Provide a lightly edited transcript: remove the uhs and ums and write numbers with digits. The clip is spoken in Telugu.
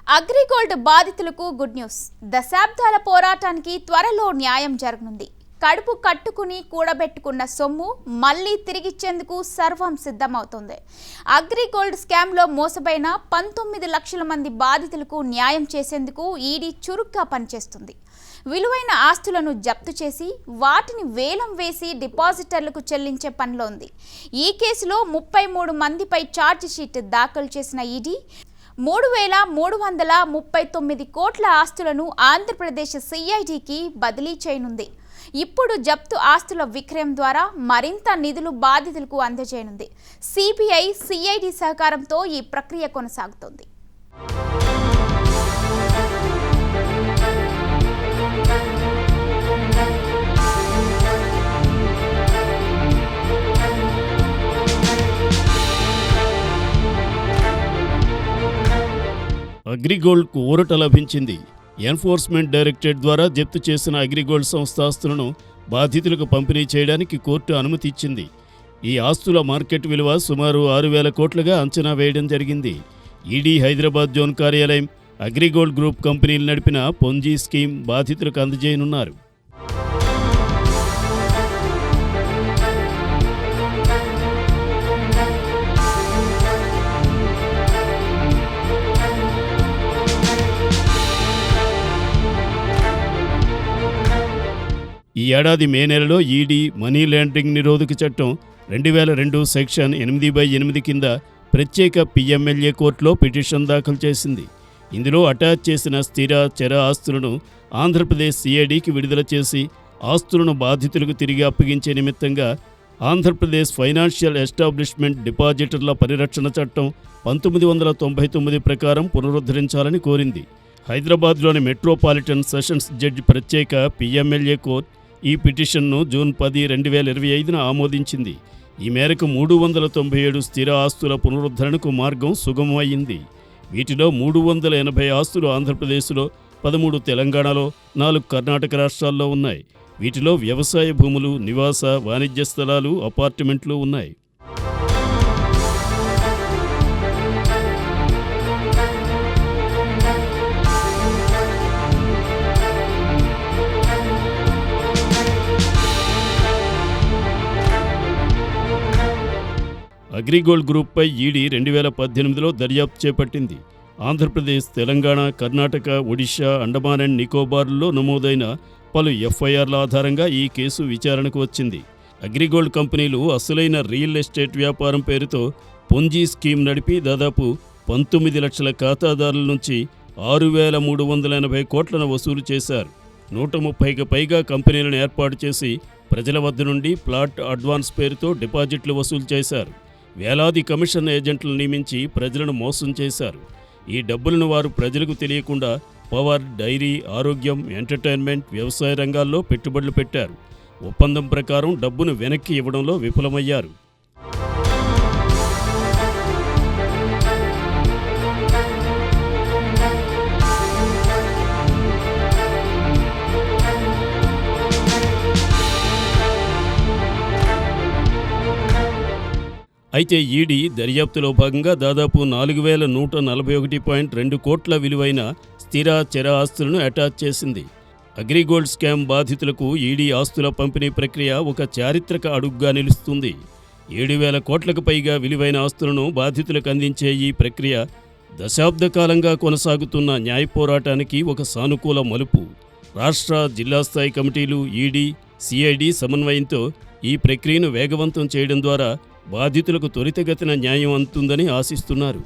అగ్రిగోల్డ్ బాధితులకు గుడ్ న్యూస్. దశాబ్దాల పోరాటానికి త్వరలో న్యాయం జరగనుంది. కడుపు కట్టుకుని కూడబెట్టుకున్న సొమ్ము మళ్ళీ తిరిగిచ్చేందుకు సర్వం సిద్ధమవుతుంది. అగ్రిగోల్డ్ స్కామ్లో మోసపోయిన 19 లక్షల మంది బాధితులకు న్యాయం చేసేందుకు ఈడీ చురుగ్గా పనిచేస్తుంది. విలువైన ఆస్తులను జప్తు చేసి వాటిని వేలం వేసి డిపాజిటర్లకు చెల్లించే పనిలో ఉంది. ఈ కేసులో 33 మందిపై ఛార్జ్ షీట్ దాఖలు చేసిన ఈడీ 3,339 కోట్ల ఆస్తులను ఆంధ్రప్రదేశ్ సిఐడికి బదిలీ చేయనుంది. ఇప్పుడు జప్తు ఆస్తుల విక్రయం ద్వారా మరింత నిధులు బాధితులకు అందజేయనుంది. సిబిఐ, సిఐడి సహకారంతో ఈ ప్రక్రియ కొనసాగుతోంది. అగ్రిగోల్డ్కు ఊరట లభించింది. ఎన్ఫోర్స్మెంట్ డైరెక్టరేట్ ద్వారా జప్తు చేసిన అగ్రిగోల్డ్ సంస్థ ఆస్తులను బాధితులకు పంపిణీ చేయడానికి కోర్టు అనుమతి ఇచ్చింది. ఈ ఆస్తుల మార్కెట్ విలువ సుమారు 6,000 కోట్లుగా అంచనా వేయడం జరిగింది. ఈడీ హైదరాబాద్ జోన్ కార్యాలయం అగ్రిగోల్డ్ గ్రూప్ కంపెనీలు నడిపిన పొంజీ స్కీమ్ బాధితులకు అందజేయనున్నారు. ఈ ఏడాది మే నెలలో ఈడీ మనీ లాండరింగ్ నిరోధక చట్టం 2002 సెక్షన్ 8/8 కింద ప్రత్యేక పిఎంఎల్ఏ కోర్టులో పిటిషన్ దాఖలు చేసింది. ఇందులో అటాచ్ చేసిన స్థిర, చర ఆస్తులను ఆంధ్రప్రదేశ్ సిఐడికి విడుదల చేసి ఆస్తులను బాధితులకు తిరిగి అప్పగించే నిమిత్తంగా ఆంధ్రప్రదేశ్ ఫైనాన్షియల్ ఎస్టాబ్లిష్మెంట్ డిపాజిటర్ల పరిరక్షణ చట్టం 1999 ప్రకారం పునరుద్ధరించాలని కోరింది. హైదరాబాద్లోని మెట్రోపాలిటన్ సెషన్స్ జడ్జి ప్రత్యేక పిఎంఎల్ఏ కోర్టు ఈ పిటిషన్ను జూన్ 10, 2025న ఆమోదించింది. ఈ మేరకు 397 స్థిర ఆస్తుల పునరుద్ధరణకు మార్గం సుగమమైంది. వీటిలో 380 ఆస్తులు ఆంధ్రప్రదేశ్లో, 13 తెలంగాణలో, 4 కర్ణాటక రాష్ట్రాల్లో ఉన్నాయి. వీటిలో వ్యవసాయ భూములు, నివాస, వాణిజ్య స్థలాలు, అపార్ట్మెంట్లు ఉన్నాయి. అగ్రిగోల్డ్ గ్రూప్పై ఈడీ 2018లో దర్యాప్తు చేపట్టింది. ఆంధ్రప్రదేశ్, తెలంగాణ, కర్ణాటక, ఒడిశా, అండమాన్ అండ్ నికోబార్లో నమోదైన పలు ఎఫ్ఐఆర్ల ఆధారంగా ఈ కేసు విచారణకు వచ్చింది. అగ్రిగోల్డ్ కంపెనీలు అసలైన రియల్ ఎస్టేట్ వ్యాపారం పేరుతో పొంజీ స్కీమ్ నడిపి దాదాపు 19 లక్షల ఖాతాదారుల నుంచి 6,380 కోట్లను వసూలు చేశారు. 130కి పైగా కంపెనీలను ఏర్పాటు చేసి ప్రజల వద్ద నుండి ప్లాట్ అడ్వాన్స్ పేరుతో డిపాజిట్లు వసూలు చేశారు. వేలాది కమిషన్ ఏజెంట్లను నియమించి ప్రజలను మోసం చేశారు. ఈ డబ్బులను వారు ప్రజలకు తెలియకుండా పవర్, డైరీ, ఆరోగ్యం, ఎంటర్టైన్మెంట్, వ్యవసాయ రంగాల్లో పెట్టుబడులు పెట్టారు. ఒప్పందం ప్రకారం డబ్బును వెనక్కి ఇవ్వడంలో విఫలమయ్యారు. అయితే ఈడీ దర్యాప్తులో భాగంగా దాదాపు 4,141.2 కోట్ల విలువైన స్థిర, చర ఆస్తులను అటాచ్ చేసింది. అగ్రిగోల్డ్ స్కామ్ బాధితులకు ఈడీ ఆస్తుల పంపిణీ ప్రక్రియ ఒక చారిత్రక అడుగుగా నిలుస్తుంది. 7,000 కోట్లకు పైగా విలువైన ఆస్తులను బాధితులకు అందించే ఈ ప్రక్రియ దశాబ్ద కాలంగా కొనసాగుతున్న న్యాయ పోరాటానికి ఒక సానుకూల మలుపు. రాష్ట్ర, జిల్లా స్థాయి కమిటీలు, ఈడీ, సిఐడి సమన్వయంతో ఈ ప్రక్రియను వేగవంతం చేయడం ద్వారా బాధితులకు త్వరితగతిన న్యాయం అందుతుందని ఆశిస్తున్నారు.